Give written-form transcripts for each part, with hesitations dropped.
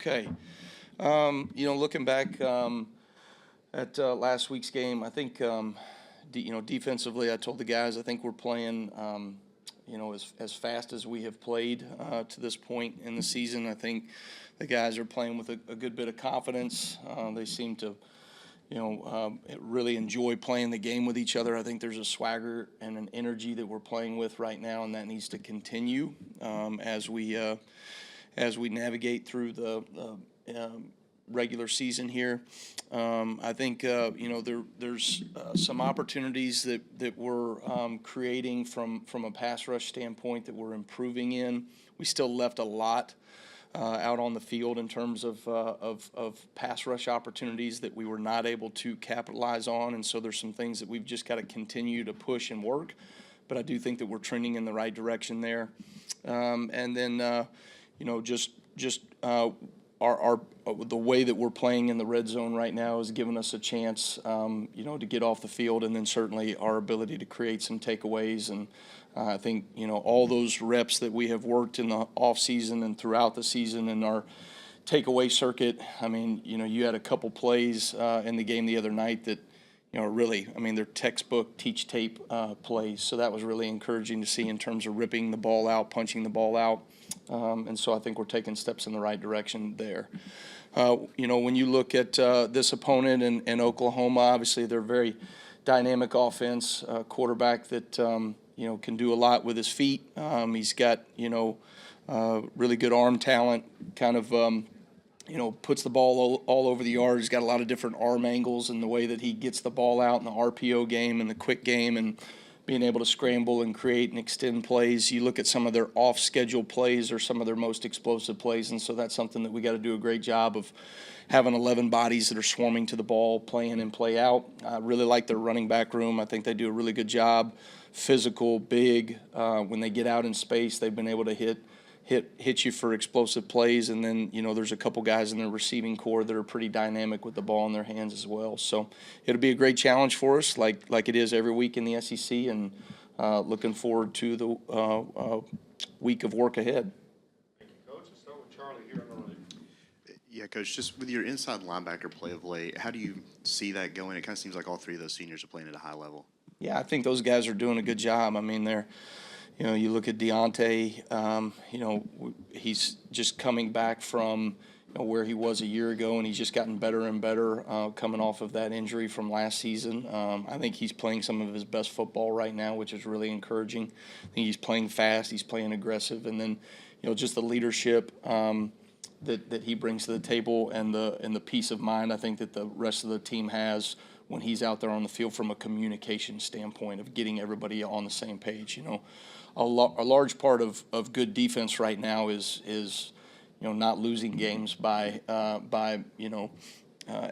Okay. Looking back at last week's game, I think, defensively, I told the guys I think we're playing, as fast as we have played to this point in the season. I think the guys are playing with a good bit of confidence. They seem to, really enjoy playing the game with each other. I think there's a swagger and an energy that we're playing with right now, and that needs to continue as we navigate through the regular season here. I think there's some opportunities that we're creating from a pass rush standpoint that we're improving in. We still left a lot out on the field in terms of pass rush opportunities that we were not able to capitalize on, and so there's some things that we've just got to continue to push and work. But I do think that we're trending in the right direction there. And then our the way that we're playing in the red zone right now has given us a chance, to get off the field, and then certainly our ability to create some takeaways. And I think, all those reps that we have worked in the off season and throughout the season in our takeaway circuit. I mean, you had a couple plays in the game the other night that, really, they're textbook teach tape plays. So that was really encouraging to see in terms of ripping the ball out, punching the ball out. And so I think we're taking steps in the right direction there. When you look at this opponent in Oklahoma, obviously they're a very dynamic offense, quarterback that, can do a lot with his feet. He's got, really good arm talent, kind of, puts the ball all over the yard. He's got a lot of different arm angles and the way that he gets the ball out in the RPO game and the quick game and being able to scramble and create and extend plays. You look at some of their off-schedule plays or some of their most explosive plays, and so that's something that we got to do a great job of having 11 bodies that are swarming to the ball, play in and play out. I really like their running back room. I think they do a really good job. Physical, big. When they get out in space, they've been able to hit you for explosive plays, and then there's a couple guys in their receiving core that are pretty dynamic with the ball in their hands as well. So it'll be a great challenge for us, like it is every week in the SEC, and looking forward to the week of work ahead. Thank you, Coach. Let's start with Charlie here on the right. Yeah, Coach, just with your inside linebacker play of late, how do you see that going? It kind of seems like all three of those seniors are playing at a high level. Yeah, I think those guys are doing a good job. They're you look at Deontay, he's just coming back from where he was a year ago, and he's just gotten better and better coming off of that injury from last season. I think he's playing some of his best football right now, which is really encouraging. I think he's playing fast, he's playing aggressive, and then just the leadership that he brings to the table and the peace of mind I think that the rest of the team has when he's out there on the field from a communication standpoint of getting everybody on the same page. A large part of good defense right now is not losing games by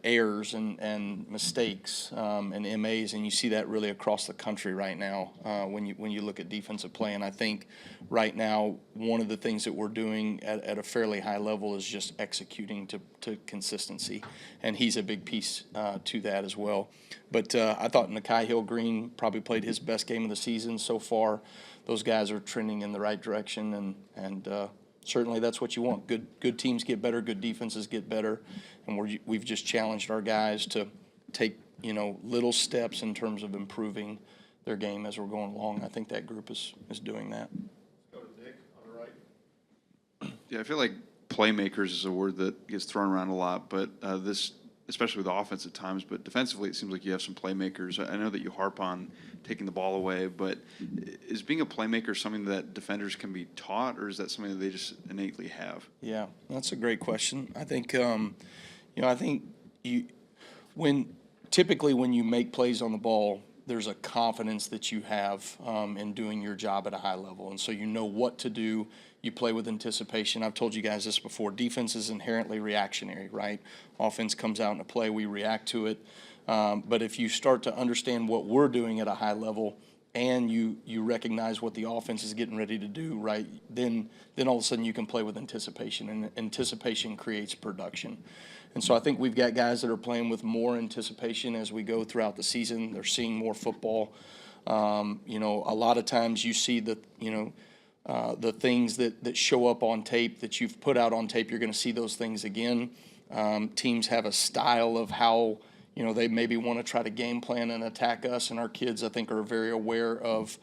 errors and mistakes and MAs, and you see that really across the country right now when you look at defensive play. And I think right now one of the things that we're doing at a fairly high level is just executing to consistency, and he's a big piece to that as well. But I thought Nakai Hill-Green probably played his best game of the season so far. Those guys are trending in the right direction, and certainly that's what you want. Good teams get better, good defenses get better, and we've just challenged our guys to take little steps in terms of improving their game as we're going along. I think that group is doing that. Let's go to Nick on the right. Yeah, I feel like playmakers is a word that gets thrown around a lot, but this, especially with the offense at times, but defensively it seems like you have some playmakers. I know that you harp on taking the ball away, but is being a playmaker something that defenders can be taught, or is that something that they just innately have? Yeah, that's a great question. I think, typically when you make plays on the ball, there's a confidence that you have in doing your job at a high level, and so you know what to do. You play with anticipation. I've told you guys this before. Defense is inherently reactionary, right? Offense comes out in a play, we react to it. But if you start to understand what we're doing at a high level and you recognize what the offense is getting ready to do, right, then all of a sudden you can play with anticipation, and anticipation creates production. And so I think we've got guys that are playing with more anticipation as we go throughout the season. They're seeing more football. A lot of times you see the things that show up on tape that you've put out on tape, you're going to see those things again. Teams have a style of how, they maybe want to try to game plan and attack us, and our kids, I think, are very aware of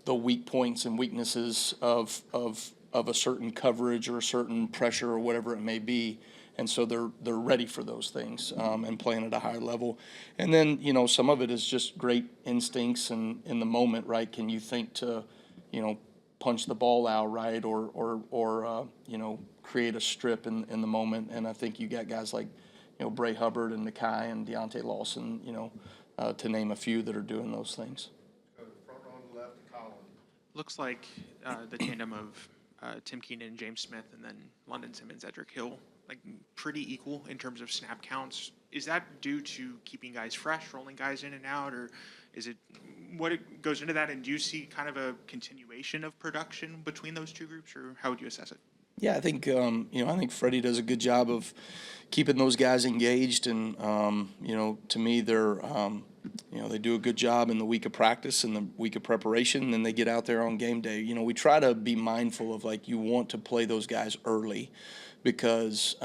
the weak points and weaknesses of a certain coverage or a certain pressure or whatever it may be. And so they're ready for those things, and playing at a higher level. And then, some of it is just great instincts and in the moment, right? Can you think to, punch the ball out, right? Or create a strip in the moment. And I think you got guys like, Bray Hubbard and Nakai and Deontay Lawson, to name a few that are doing those things. Go to the front row on the left, Colin. Looks like the tandem of Tim Keenan and James Smith, and then London Simmons, Edric Hill, like pretty equal in terms of snap counts. Is that due to keeping guys fresh, rolling guys in and out, or is it what it goes into that? And do you see kind of a continuation of production between those two groups, or how would you assess it? Yeah, I think I think Freddie does a good job of keeping those guys engaged, and to me they're they do a good job in the week of practice and the week of preparation, and then they get out there on game day. We try to be mindful of, like, you want to play those guys early, because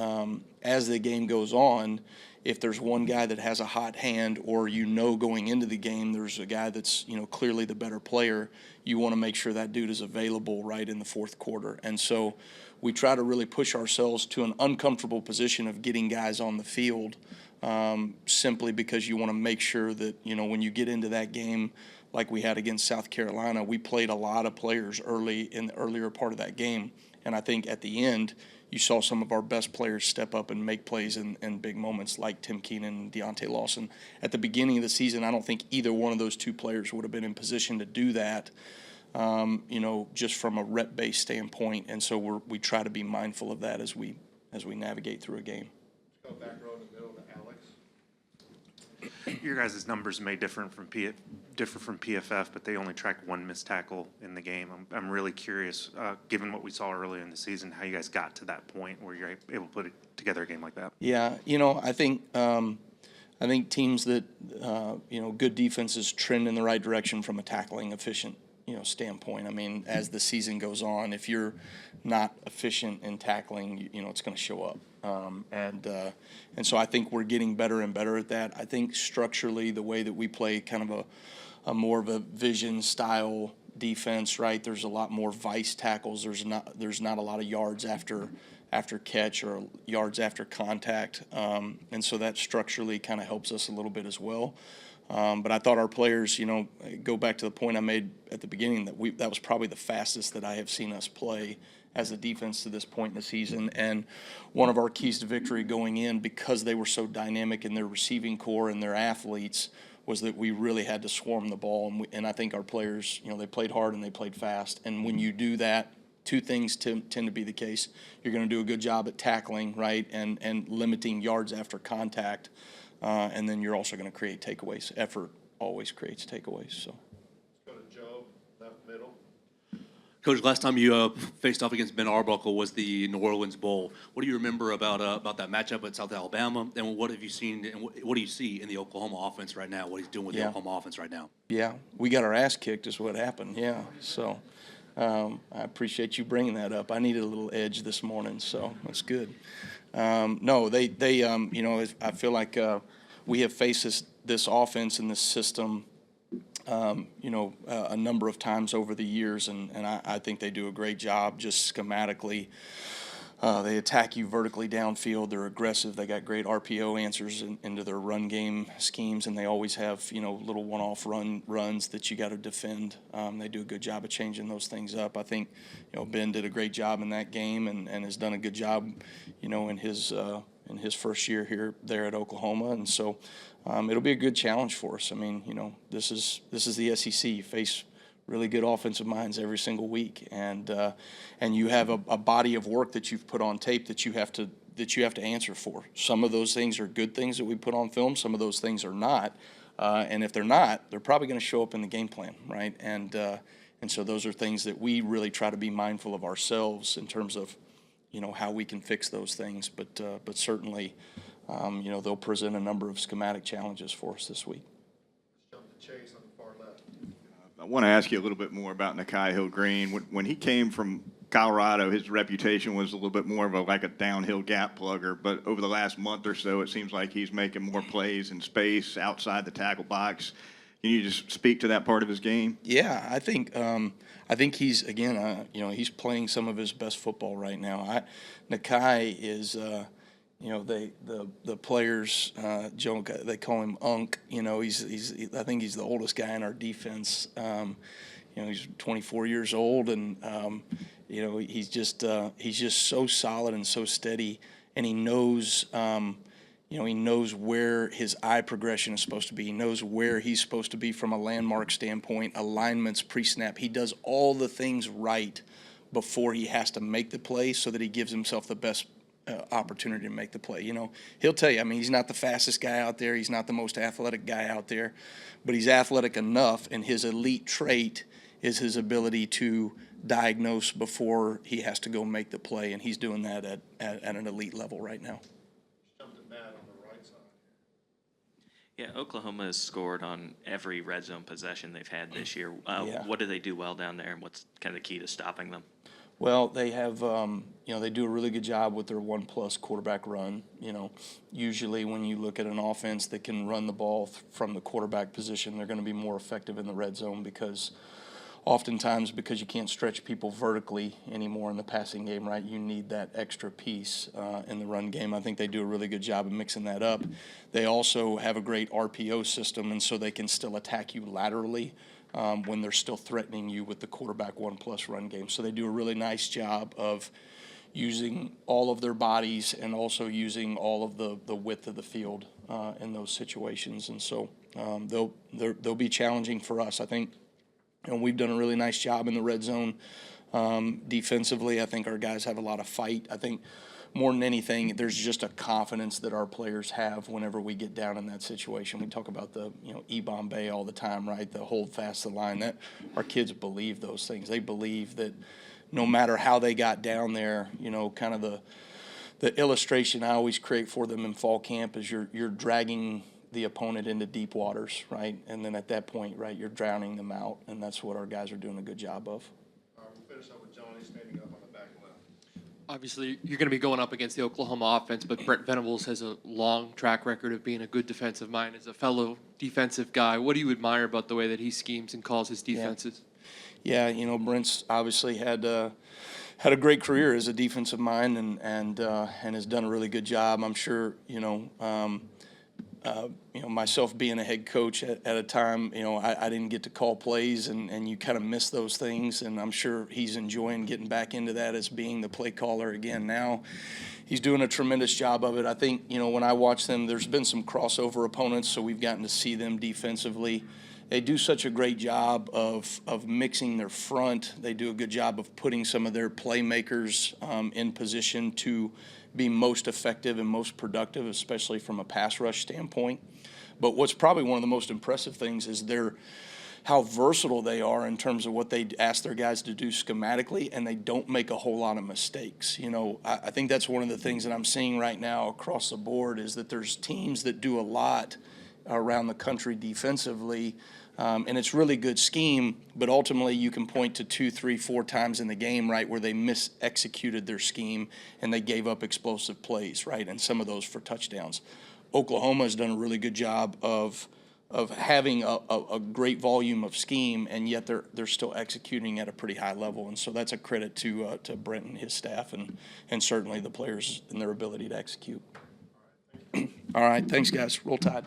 as the game goes on, if there's one guy that has a hot hand, or going into the game there's a guy that's clearly the better player, you want to make sure that dude is available right in the fourth quarter. And so we try to really push ourselves to an uncomfortable position of getting guys on the field, simply because you want to make sure that when you get into that game like we had against South Carolina, we played a lot of players early in the earlier part of that game, and I think at the end you saw some of our best players step up and make plays in big moments, like Tim Keenan and Deontay Lawson. At the beginning of the season, I don't think either one of those two players would have been in position to do that, just from a rep-based standpoint. And so we try to be mindful of that as we navigate through a game. Let's go back row in the middle to Alex. Your guys' numbers may differ from PFF, but they only track one missed tackle in the game. I'm really curious, given what we saw earlier in the season, how you guys got to that point where you're able to put together a game like that. Yeah, I think teams that good defenses trend in the right direction from a tackling efficient standpoint. I mean, as the season goes on, if you're not efficient in tackling, it's going to show up. And so I think we're getting better and better at that. I think structurally, the way that we play kind of a more of a vision style defense, right? There's a lot more vice tackles. There's not a lot of yards after catch or yards after contact. And so that structurally kind of helps us a little bit as well. But I thought our players, go back to the point I made at the beginning, that was probably the fastest that I have seen us play as a defense to this point in the season. And one of our keys to victory going in, because they were so dynamic in their receiving core and their athletes, was that we really had to swarm the ball. And I think our players, they played hard and they played fast. And when you do that, two things tend to be the case. You're going to do a good job at tackling, right, and limiting yards after contact. And then you're also going to create takeaways. Effort always creates takeaways. So. Let's go to Joe, left middle. Coach, last time you faced off against Ben Arbuckle was the New Orleans Bowl. What do you remember about that matchup at South Alabama, and what have you seen, and what do you see in the Oklahoma offense right now? What he's doing with the Oklahoma offense right now? Yeah, we got our ass kicked is what happened. Yeah, so I appreciate you bringing that up. I needed a little edge this morning, so that's good. No, they I feel like we have faced this offense and this system a number of times over the years, and I think they do a great job just schematically. They attack you vertically downfield. They're aggressive. They got great RPO answers into their run game schemes, and they always have little one-off runs that you got to defend. They do a good job of changing those things up. I think Ben did a great job in that game and has done a good job in his first year there at Oklahoma, and so it'll be a good challenge for us. I mean, this is the SEC. You face really good offensive minds every single week, and you have a body of work that you've put on tape that you have to answer for. Some of those things are good things that we put on film. Some of those things are not, and if they're not, they're probably going to show up in the game plan, right? And so those are things that we really try to be mindful of ourselves in terms of how we can fix those things. But certainly, they'll present a number of schematic challenges for us this week. Let's jump to Chase on the far left. I want to ask you a little bit more about Nakai Hill-Green. When he came from Colorado, his reputation was a little bit more of like a downhill gap plugger, but over the last month or so, it seems like he's making more plays in space outside the tackle box. Can you just speak to that part of his game? Yeah, I think he's again, he's playing some of his best football right now. Nakai is, the players, Joe, they call him Unk. I think he's the oldest guy in our defense. He's 24 years old, and he's just so solid and so steady, and he knows. He knows where his eye progression is supposed to be. He knows where he's supposed to be from a landmark standpoint, alignments, pre-snap. He does all the things right before he has to make the play so that he gives himself the best opportunity to make the play. He'll tell you, he's not the fastest guy out there. He's not the most athletic guy out there, but he's athletic enough, and his elite trait is his ability to diagnose before he has to go make the play, and he's doing that at an elite level right now. Jump to Matt on the right side. Yeah, Oklahoma has scored on every red zone possession they've had this year. Yeah. What do they do well down there, and what's kind of the key to stopping them? Well, they have, they do a really good job with their 1+ quarterback run. Usually when you look at an offense that can run the ball from the quarterback position, they're going to be more effective in the red zone because you can't stretch people vertically anymore in the passing game, right? You need that extra piece in the run game. I think they do a really good job of mixing that up. They also have a great RPO system, and so they can still attack you laterally when they're still threatening you with the quarterback 1+ run game. So they do a really nice job of using all of their bodies and also using all of the width of the field in those situations. And so they'll be challenging for us, I think. And we've done a really nice job in the red zone defensively. I think our guys have a lot of fight. I think more than anything, there's just a confidence that our players have whenever we get down in that situation. We talk about the, E-Bombay all the time, right? The hold fast the line. That our kids believe those things. They believe that no matter how they got down there, kind of the illustration I always create for them in fall camp is you're dragging the opponent into deep waters, right? And then at that point, right, you're drowning them out, and that's what our guys are doing a good job of. We'll finish up with Johnny standing up on the back left. Obviously, you're going to be going up against the Oklahoma offense, but Brent Venables has a long track record of being a good defensive mind. As a fellow defensive guy, what do you admire about the way that he schemes and calls his defenses? Yeah, Brent's obviously had a great career as a defensive mind and has done a really good job. I'm sure, myself being a head coach at a time, I didn't get to call plays, and you kind of miss those things. And I'm sure he's enjoying getting back into that as being the play caller again now. He's doing a tremendous job of it. I think, when I watch them, there's been some crossover opponents, so we've gotten to see them defensively. They do such a great job of mixing their front. They do a good job of putting some of their playmakers in position to be most effective and most productive, especially from a pass rush standpoint. But what's probably one of the most impressive things is how versatile they are in terms of what they ask their guys to do schematically, and they don't make a whole lot of mistakes. I think that's one of the things that I'm seeing right now across the board is that there's teams that do a lot around the country defensively, and it's really good scheme, but ultimately you can point to 2, 3, 4 times in the game, right, where they mis-executed their scheme and they gave up explosive plays, right, and some of those for touchdowns. Oklahoma has done a really good job of having a great volume of scheme, and yet they're still executing at a pretty high level, and so that's a credit to Brent and his staff and certainly the players and their ability to execute. All right, thanks, guys. Roll Tide.